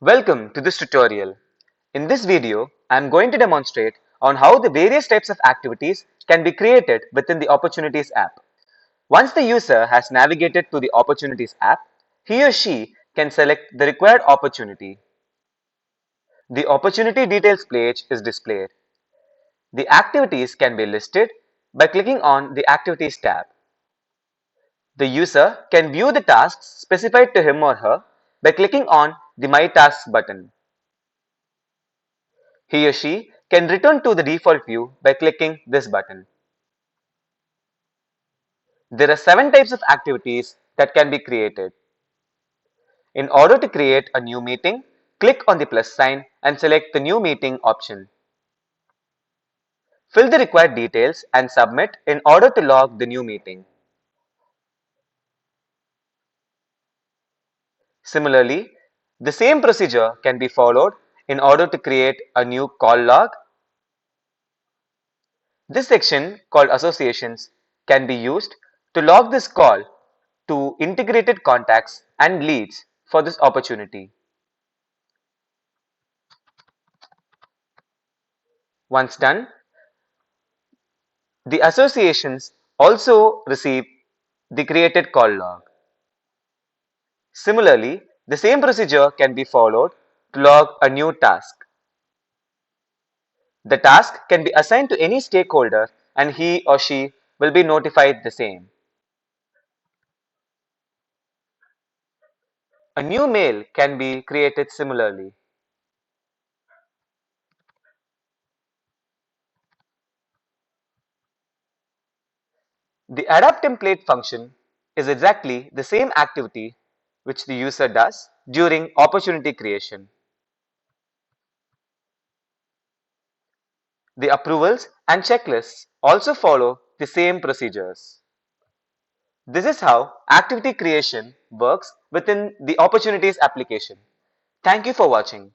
Welcome to this tutorial. In this video, I am going to demonstrate on how the various types of activities can be created within the Opportunities app. Once the user has navigated to the Opportunities app, he or she can select the required opportunity. The opportunity details page is displayed. The activities can be listed by clicking on the Activities tab. The user can view the tasks specified to him or her by clicking on the My Tasks button. He or she can return to the default view by clicking this button. There are 7 types of activities that can be created. In order to create a new meeting, click on the plus sign and select the new meeting option. Fill the required details and submit in order to log the new meeting. Similarly, the same procedure can be followed in order to create a new call log. This section called Associations can be used to log this call to integrated contacts and leads for this opportunity. Once done, the associations also receive the created call log. Similarly, the same procedure can be followed to log a new task. The task can be assigned to any stakeholder and he or she will be notified the same. A new mail can be created similarly. The adapt template function is exactly the same activity which the user does during opportunity creation. The approvals and checklists also follow the same procedures. This is how activity creation works within the Opportunities application. Thank you for watching.